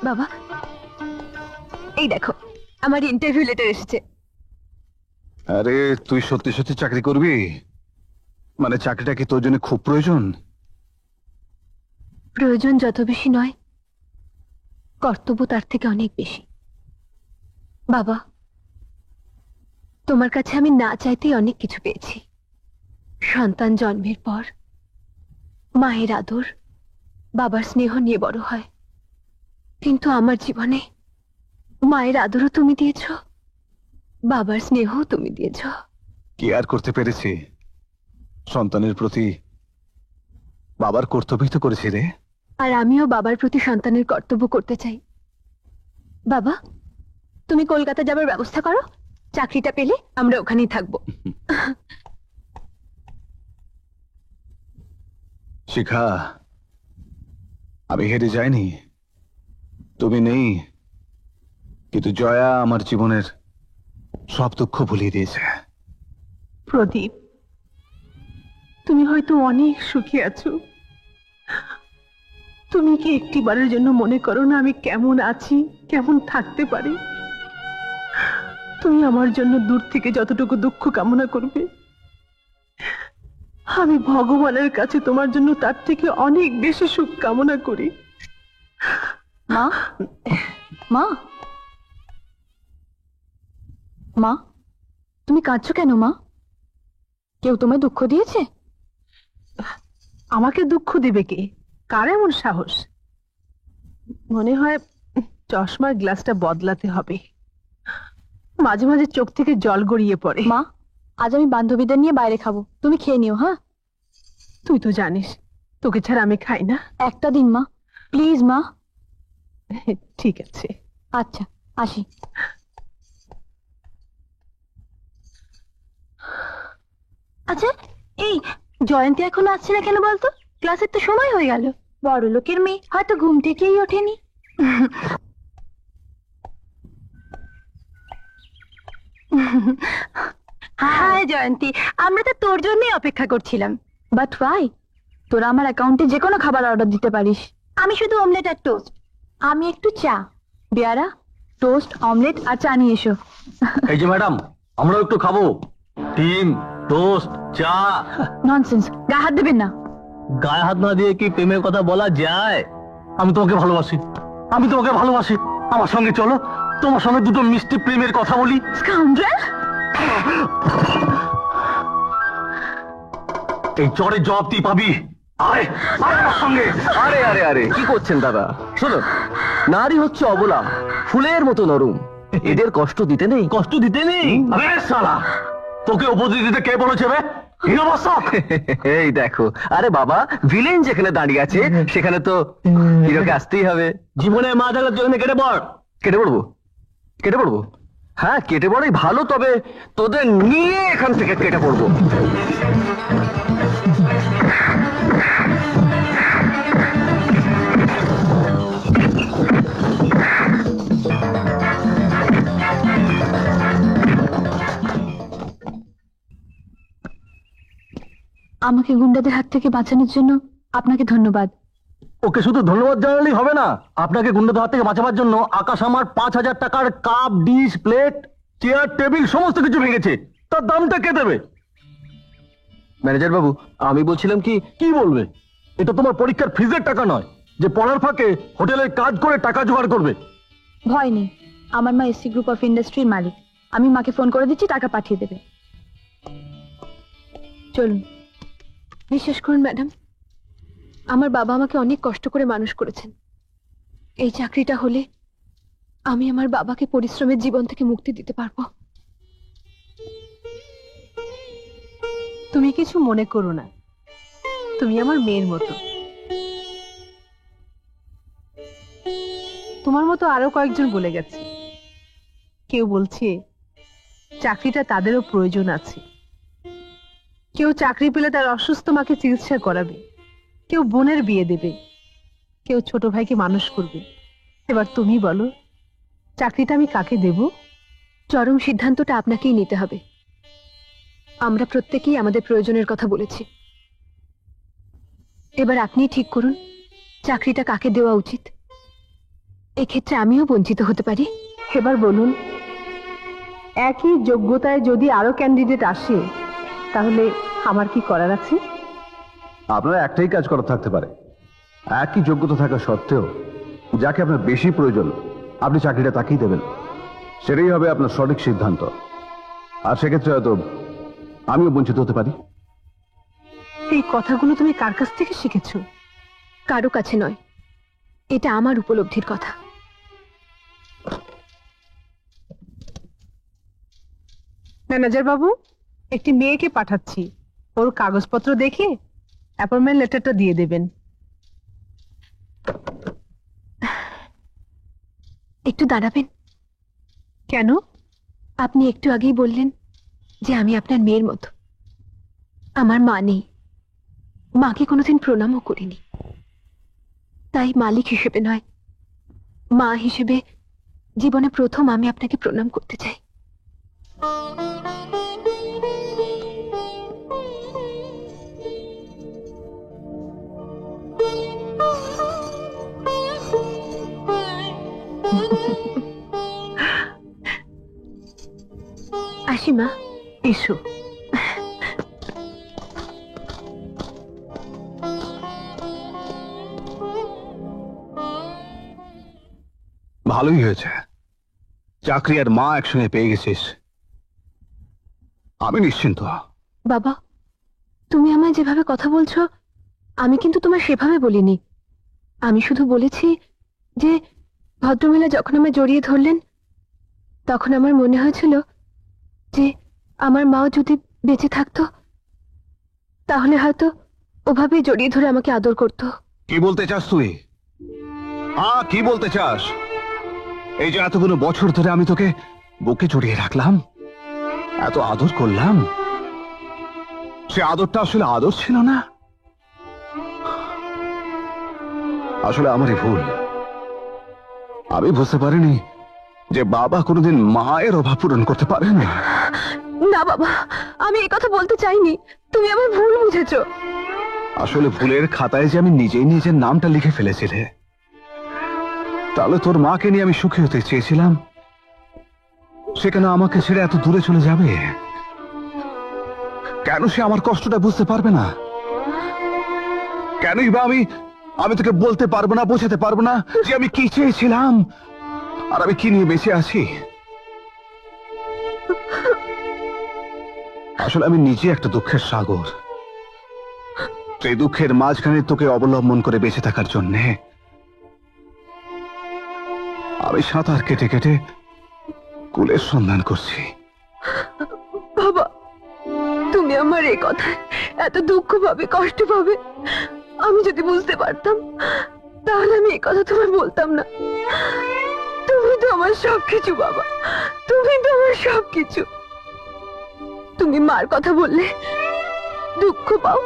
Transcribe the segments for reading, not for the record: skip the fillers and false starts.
বাবা, এই দেখো আমার ইন্টারভিউ লেটার এসেছে। আরে তুই সত্যি সত্যি চাকরি করবি? মানে চাকরিটা কি তোর জন্য খুব প্রয়োজন? প্রয়োজন যত বেশি নয়, কর্তব্য তার থেকে অনেক বেশি। বাবা, তোমার কাছে আমি না চাইতেই অনেক কিছু পেয়েছি। সন্তান জন্মের পর মায়ের আদর, বাবার স্নেহ নিয়ে বড় হয়, কিন্তু আমার জীবনে মায়ের আদরও তুমি দিয়েছ, বাবার স্নেহও তুমি দিয়েছ। কি আর করতে পেরেছি? সন্তানের প্রতি বাবার কর্তব্যই তো করেছি রে। আর আমিও বাবার প্রতি সন্তানের কর্তব্য করতে চাই। বাবা, তুমি কলকাতা যাবার ব্যবস্থা করো, চাকরিটা পেলে আমরা ওখানেই থাকবো। শিখা, আমি হেরে যাইনি, তুমি নেই, কিন্তু জয়া আমার জীবনের সব দুঃখ ভুলিয়ে দিয়েছে। প্রদীপ, তুমি হয়তো অনেক সুখী আছো। তুমি কি একটিবারের জন্য মনে করো না আমি কেমন আছি, কেমন থাকতে পারি? তুমি আমার জন্য দূর থেকে যতটুকু দুঃখ কামনা করবে, আমি ভগবানের কাছে তোমার জন্য তার থেকে অনেক বেশি সুখ কামনা করি। মা, মা, মা, তুমি কাঁদছো কেন মা? কেউ তোমায় দুঃখ দিয়েছে? আমাকে দুঃখ দেবে কে? কার এমন সাহস? মনে হয় চশমার গ্লাসটা বদলাতে হবে, মাঝে মাঝে চোখ থেকে জল গড়িয়ে পড়ে। মা, আজ আমি বান্ধবীদের নিয়ে বাইরে খাবো, তুমি খেয়ে নিও। হ্যাঁ, তুই তো জানিস তোকে ছাড়া আমি খাই না। একটা দিন মা, প্লিজ মা। ঠিক আছে, আচ্ছা, আসি। আচ্ছা, এই জয়ন্তী এখনো আসছে না কেন বলতো? ক্লাসের তো সময় হয়ে গেল। বড় লোকের মেয়ে, হয়তো ঘুম থেকেই ওঠেনি। হাই জয়ন্তী, আমরা তো তোর জন্যই অপেক্ষা করছিলাম। But why? তোরা আমার অ্যাকাউন্টে যে কোনো খাবার অর্ডার দিতে পারিস। আমি শুধু অমলেট আর টোস্ট। আমি একটু চা। বেয়ারা, টোস্ট, অমলেট আর চা নিয়ে এসো। এই যে ম্যাডাম, আমরাও একটু খাবো। ডিম, টোস্ট, চা। ননসেন্স, গায়ে হাত দেবেন না। গায়ে হাত না দিয়ে কি প্রেমের কথা বলা যায়? আমি তোমাকে ভালোবাসি, আমি তোমাকে ভালোবাসি। আমার সঙ্গে চলো, তোমার সঙ্গে দুটো মিষ্টি প্রেমের কথা বলি। স্কাউন্ড্রেল! এই চড়ের জবাব তুই পাবি। আরে আরে আমার সঙ্গে। আরে আরে আরে কি করছেন দাদা? শোনো, নারী হচ্ছে অবলা, ফুলের মতো নরম, এদের কষ্ট দিতে নেই। কষ্ট দিতে নেই? আরে শালা, তোকে উপদেশ দিতে কে বলেছে বে? এই দেখো, আরে বাবা, ভিলেন যেখানে দাঁড়িয়ে আছে সেখানে তো হিরোকে আসতেই হবে। জীবনে মা জাগার জন্য কেটে পড়। কেটে পড়বো? কেটে পড়বো? হ্যাঁ, কেটে পড়াই ভালো, তবে তোদের নিয়ে এখান থেকে কেটে পড়বো। আমাকে গুন্ডাদের হাত থেকে বাঁচানোর জন্য আপনাকে ধন্যবাদ। ওকে শুধু ধন্যবাদ জানালেই হবে না, আপনাকে গুন্ডাদের হাত থেকে বাঁচাবার জন্য আকাশ আমার 5,000 টাকার cup, dish, plate, chair, table সমস্ত কিছু ভেঙেছে। তার দামটা কে দেবে? ম্যানেজার বাবু, আমি বলছিলাম কি কি বলবে? এটা তোমার পরীক্ষার ফিজের টাকা নয় যে পড়ার ফাঁকে হোটেলের কাজ করে টাকা জোগাড় করবে। ভয় নেই, আমার মা এসসি গ্রুপ অফ ইন্ডাস্ট্রির মালিক। আমি মাকে ফোন করে দিচ্ছি, টাকা পাঠিয়ে দেবে। চলুন। বিশ্বাস করুন ম্যাডাম, আমার বাবা আমাকে অনেক কষ্ট করে মানুষ করেছেন। এই চাকরিটা হলে আমি আমার বাবাকে পরিশ্রমের জীবন থেকে মুক্তি দিতে পারবো। তুমি কিছু মনে করো না, তুমি আমার মেয়ের মতো। তোমার মতো আরো কয়েকজন বলে গেছে। কেউ বলছে চাকরিটা তাদেরও প্রয়োজন আছে। কেউ চাকরি পেলে তার অসুস্থ মাকে চিকিৎসা করাবে, কেউ বোনের বিয়ে দেবে, কেউ ছোট ভাইকে মানুষ করবে। এবার তুমি বলো, চাকরিটা আমি কাকে দেব? চরম সিদ্ধান্তটা আপনাকেই নিতে হবে। আমরা প্রত্যেকেই আমাদের প্রয়োজনের কথা বলেছি। এবার আপনিই ঠিক করুন চাকরিটা কাকে দেওয়া উচিত। এক্ষেত্রে আমিও বঞ্চিত হতে পারি। এবার বলুন, একই যোগ্যতায় যদি আরো ক্যান্ডিডেট আসে তাহলে আমার কি করার আছে? আপনার একটাই কাজ করা থাকতে পারে, একই যোগ্যতা থাকা সত্ত্বেও যাকে আপনার বেশি প্রয়োজন আপনি চাকরিটা তাকেই দেবেন, সেটাই হবে আপনার সঠিক সিদ্ধান্ত। আর সেক্ষেত্রে হয়তো আমিও বঞ্চিত হতে পারি। এই কথাগুলো তুমি কার কাছ থেকে শিখেছো? কারো কাছে নয়, এটা আমার উপলব্ধির কথা। ম্যানেজার বাবু, একটি মেয়েকে পাঠাচ্ছি, ওর কাগজপত্র দেখে অ্যাপয়েন্টমেন্ট লেটারটা দিয়ে দেবেন। একটু দাঁড়াবেন? কেন? আপনি একটু আগেই বললেন যে আমি আপনার মেয়ের মতো। আমার মা নেই, মাকে কোনোদিন প্রণামও করিনি, তাই মালিক হিসেবে নয়, মা হিসেবে জীবনে প্রথম আমি আপনাকে প্রণাম করতে চাই। আসি মা। এসো। ভালোই হয়েছে, চাকরি আর মা একসঙ্গে পেয়ে গেছিস, আমি নিশ্চিন্ত। বাবা, তুমি আমায় যেভাবে কথা বলছো আমি কিন্তু তোমায় সেভাবে বলিনি। আমি শুধু বলেছি যে ভদ্রমহিলা যখন আমায় জড়িয়ে ধরলেন তখন আমার মনে হয়েছিল যে আমার মাও যদি বেঁচে থাকতো তাহলে হয়তো ওভাবেই জড়িয়ে ধরে আমাকে আদর করতো। কি বলতে চাস তুই? হ্যাঁ, কি বলতে চাস? এই যে এতগুলো বছর ধরে আমি তোকে বুকে জড়িয়ে রাখলাম, এত আদর করলাম, সে আদরটা আসলে আদর ছিল না? আসলে আমারই ভুল, আমি বুঝতে পারিনি যে বাবা কোনোদিন মায়ের অভাব পূরণ করতে পারে না। না বাবা, আমি এই কথা বলতে চাইনি, তুমি আমার ভুল বুঝেছো। আসলে ভুলের খাতায় যে আমি নিজেই নিজের নামটা লিখে ফেলেছিলে, তাহলে তোর মাকে নিয়ে আমি সুখী হতে চেয়েছিলাম, সেখানে আমাকে ছেড়ে এত দূরে চলে যাবে কেন? সে আমার কষ্টটা বুঝতে পারবে না কেনই বা আমি তোকে বলতে পারবো না, বোঝাতে পারবো না যে আমি কি চেয়েছিলাম আর আমি কি নিয়ে বেঁচে আছি। আসলে আমি নিজে একটা দুঃখের সাগর, সেই দুঃখের মাঝখানে তোকে অবলম্বন করে বেঁচে থাকার জন্যে আমি সাঁতার কেটে কেটে কুলের সন্ধান করছি। বাবা, তুমি আমার এই কথায় এত দুঃখ পাবে, কষ্ট পাবে, আমি যদি বুঝতে পারতাম তাহলে আমি এই কথা তোমায় বলতাম না। তুমি তো আমার সবকিছু বাবা, তুমি তো আমার সবকিছু। তুমি মার কথা বললে দুঃখ পাও,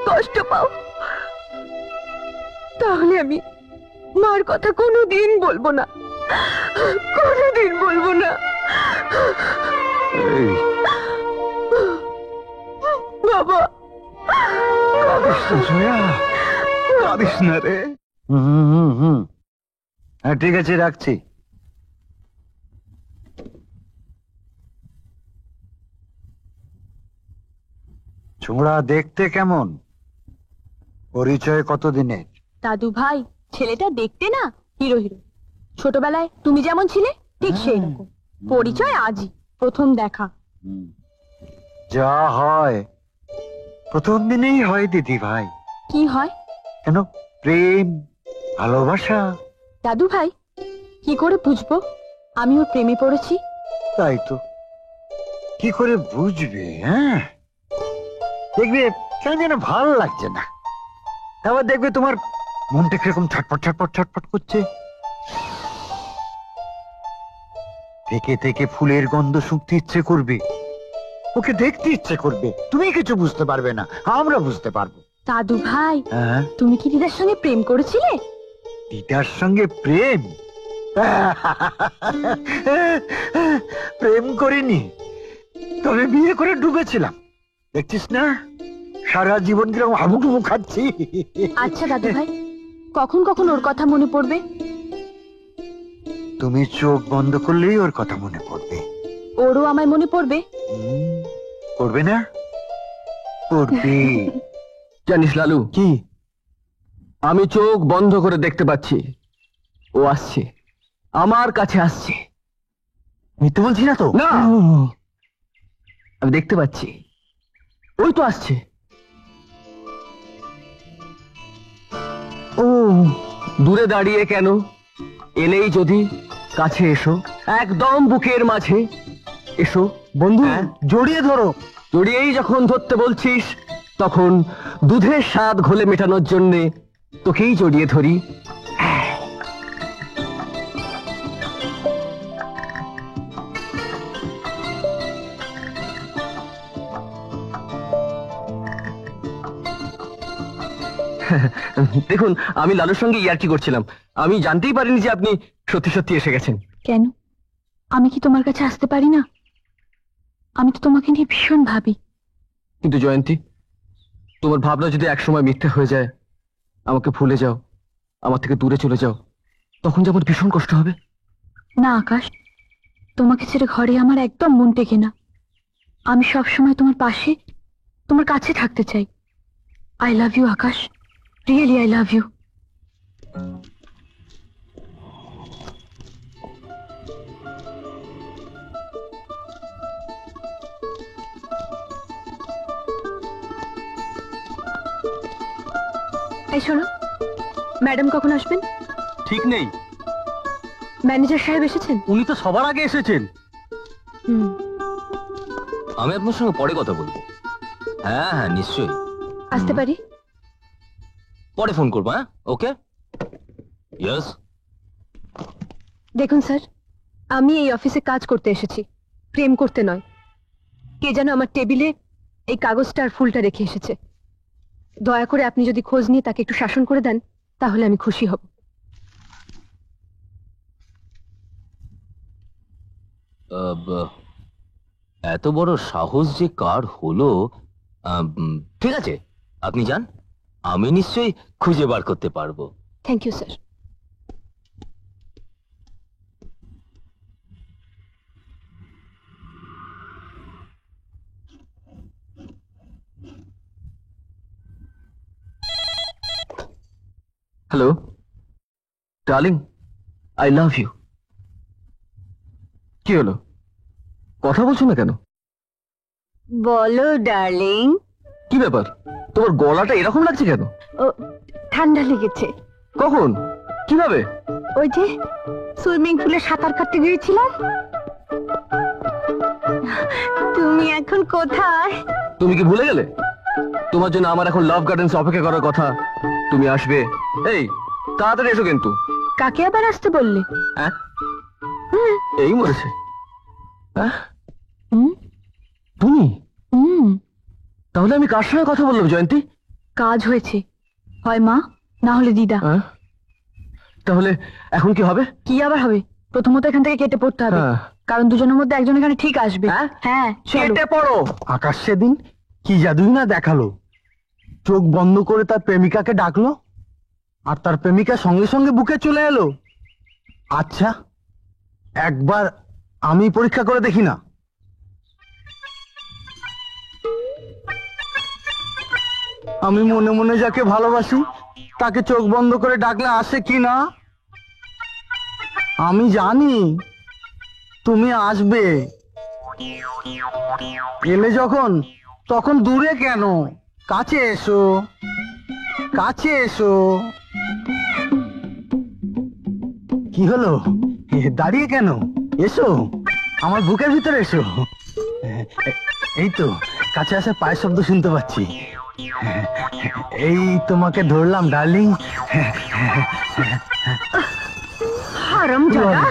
কষ্ট পাও, তাহলে আমি মার কথা কোনোদিন বলবো না, কোনোদিন বলবো না। এই, বাবা, কাঁদিস না জয়া, কাঁদিস না রে। হ্যাঁ ঠিক আছে, রাখছি। ছোঁড়া দেখতে কেমন? পরিচয় কতদিনের? দাদু ভাই, ছেলেটা দেখতে না হিরো হিরো, ছোটবেলায় তুমি যেমন ছিলে ঠিক সেই রকম। পরিচয় আজই, প্রথম দেখা। যা হয় প্রথম দিনেই হয় দিদি ভাই। কি হয়? কেন, প্রেম, ভালোবাসা। দাদু ভাই, কি করে বুঝবো আমি ওর প্রেমে পড়েছি? তাই তো, কি করে বুঝবে? হ্যাঁ, দেখবে কেন যেন ভালো লাগছে না, আবার দেখবে তোমার মনটা কিরকম ছটপট ছটপট ছটপট করছে, থেকে থেকে ফুলের গন্ধ শুঁকতে ইচ্ছে করবে, ওকে দেখতে ইচ্ছে করবে। তুমি কিছু বুঝতে পারবে না, আমরা বুঝতে পারবো। দাদু ভাই, হ্যাঁ, তুমি কি দিদার সঙ্গে প্রেম করেছিলে? দিদার সঙ্গে প্রেম? প্রেম করিনি, তবে বিয়ে করে ডুবেছিলাম। দেখছিস না সারা জীবন কিরকম হাবুডুবু খাচ্ছি। আচ্ছা দাদু ভাই, কখন কখন ওর কথা মনে পড়বে? তুমি চোখ বন্ধ করলেই ওর কথা মনে পড়বে। ওরও আমায় মনে পড়বে। পড়বে না? পড়বে। জানিস লালু, কি? আমি চোখ বন্ধ করে দেখতে পাচ্ছি ও আসছে, আমার কাছে আসছে। মিথ্যে বলছি না তো? না, আমি দেখতে পাচ্ছি, ওই তো আসছে। ও দূরে দাঁড়িয়ে কেন, এলেই যদি কাছে এসো, একদম বুকের মাঝে এসো। বন্ধু, হ্যাঁ? জড়িয়ে ধরো। জড়িয়েই যখন ধরতে বলছিস, তখন দুধের স্বাদ ঘোলে মেটানোর জন্যে তোকেই জড়িয়ে ধরি। দেখুন, আমি লালুর সঙ্গে ইয়ার্কি করছিলাম। আমি জানতেই পারিনি যে আপনি সত্যি সত্যি এসে গেছেন। কেন, আমি কি তোমার কাছে আসতে পারি না? আমি তো তোমাকে নিয়ে ভীষণ ভাবি। কিন্তু জয়ন্তী, তোমার ভাবনা যদি একসময় মিথ্যে হয়ে যায়, আমাকে ভুলে যাও, আমার থেকে দূরে চলে যাও, তখন যে আমার ভীষণ কষ্ট হবে। না আকাশ, তোমাকে ছেড়ে ঘরে আমার একদম মন টেকে না। আমি সব সময় তোমার পাশে, তোমার কাছে থাকতে চাই। I love you Akash, really I love you. এই শোনো, ম্যাডাম কখন আসবেন? ঠিক নেই, ম্যানেজার সাহেব এসেছেন? উনি তো সবার আগে এসেছেন। হুম, আমি আপনার সঙ্গে পরে কথা বলবো। হ্যাঁ হ্যাঁ, নিশ্চয়ই। আসতে পারি? পরে ফোন করবো। হ্যাঁ, ওকে। ইয়েস। দেখুন স্যার, আমি এই অফিসে কাজ করতে এসেছি, প্রেম করতে নয়। কে যেন আমার টেবিলে এই কাগজটা আর ফুলটা রেখে এসেছে। দয়া করে আপনি যদি খোঁজ নিয়ে তাকে একটু শাসন করে দেন, তাহলে আমি খুশি হব। এত বড় সাহস যে কার হলো? ঠিক আছে, আপনি যান, আমি নিশ্চয়ই খুঁজে বার করতে পারবো। Thank you sir. Hello darling, I love you. কি হলো, কথা বলছো না কেন? বলো ডার্লিং। কি ব্যাপার, তোমার গলাটা এরকম লাগছে কেন? ও, ঠান্ডা লেগেছে। কখন, কিভাবে? ওই যে সুইমিং পুলে সাঁতার কাটতে গিয়েছিলাম। তুমি এখন কোথায়? তুমি কি ভুলে গেলে? তোমার জন্য আমার এখন লাভ গার্ডেন্স অপেক্ষা করার কথা। তুমি আসবে, এই তাড়াতাড়ি এসো কিন্তু। কাকে আবার আসতে বললে? হ্যাঁ, এই মরেছে। হ্যাঁ, হুম তুমি? হুম তাহলে আমি কার সঙ্গে কথা বললাম জয়ন্তী? কাজ হয়েছে, হয় মা না হলে দিদা। হ্যাঁ? তাহলে এখন কি হবে? কি আবার হবে? প্রথমত এখান থেকে কেটে পড়তে হবে, হ্যাঁ। কারণ দুজনের মধ্যে একজন এখানে ঠিক আসবে। হ্যাঁ? হ্যাঁ, চলো। কেটে পড়ো। আকাশ সেদিন কি জাদুই না দেখালো, চোখ বন্ধ করে তার প্রেমিকাকে ডাকলো আর তার প্রেমিকা সঙ্গে সঙ্গে বুকে চলে এলো। আচ্ছা, একবার আমি পরীক্ষা করে দেখি না। আমি মনে মনে যাকে ভালোবাসি তাকে চোখ বন্ধ করে ডাকলে আসে কি না? আমি জানি তুমি আসবে। এলে যখন, তখন দূরে কেন, কাছে এসো, কাছে এসো। কি হলো, দাঁড়িয়ে কেন? এসো, আমার বুকের ভিতরে এসো। এই তো কাছে আসার পায়ের শব্দ শুনতে পাচ্ছি। এই তোমাকে ধরলাম ডার্লিং। হারামজাদা।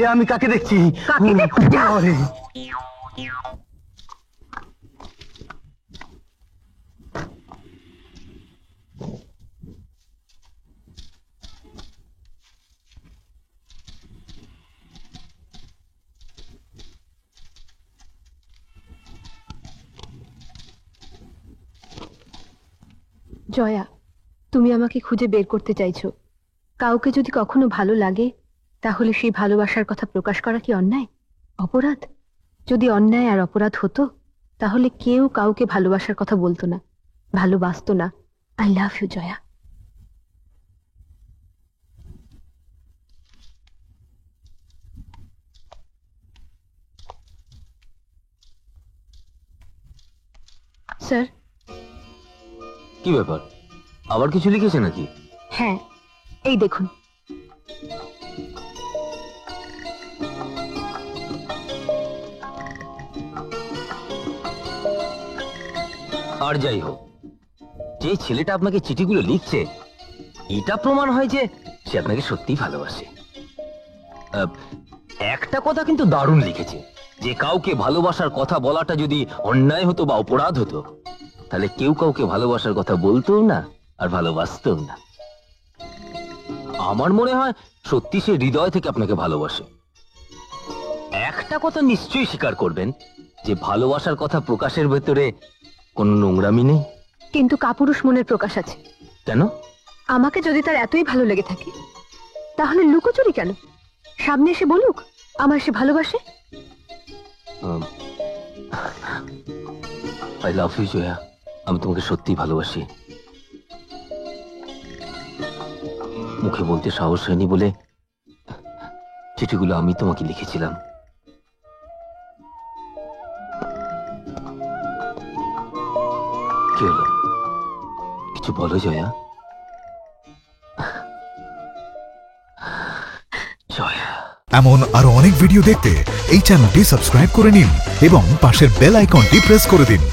এ আমি কাকে দেখছি? কাকে দেখছো? আরে, জয়া, তুমি আমাকে খুঁজে বের করতে চাইছো। কাউকে যদি কখনো ভালো লাগে, তাহলে সেই ভালোবাসার কথা প্রকাশ করা কি অন্যায়, অপরাধ? যদি অন্যায় আর অপরাধ হতো তাহলে কেউ কাউকে ভালোবাসার কথা বলতো না, ভালোবাসতো না। I love you Jaya. Sir. কি ব্যাপার, আবার কিছু লিখেছে নাকি? হ্যাঁ, এই দেখুন। আর যাই হোক, যে ছেলেটা আপনাকে চিঠিগুলো লিখছে এটা প্রমাণ হয় যে সে আপনাকে সত্যিই ভালোবাসে। একটা কথা কিন্তু দারুণ লিখেছে, যে কাউকে ভালোবাসার কথা বলাটা যদি অন্যায় হতো বা অপরাধ হতো তাহলে কেউ কাউকে ভালোবাসার কথা বলতো না আর ভালোবাসতেও না। আমার মনে হয় সত্যি সে হৃদয় থেকে আপনাকে ভালোবাসে। একটা কথা নিশ্চয়ই স্বীকার করবেন যে ভালোবাসার কথা প্রকাশের ভেতরে কোনো নোংরামি নেই। কিন্তু কাপুরুষ মনের প্রকাশ আছে। কেন? আমাকে যদি তার এতই ভালো লেগে থাকে তাহলে লুকোচুরি কেন? সামনে এসে বলুক আমার সে ভালোবাসে। আই লাভ ইউ জয়া, আমি তোমাকে সত্যিই ভালোবাসি। মুখে বলতে সাহস হয়নি বলে চিঠিগুলো আমি তোমাকে লিখেছিলাম। কি হলো, কিছু বলো জয়া। জয়া। এমন আরো অনেক ভিডিও দেখতে এই চ্যানেলটি সাবস্ক্রাইব করে নিন এবং পাশের বেল আইকনটি প্রেস করে দিন।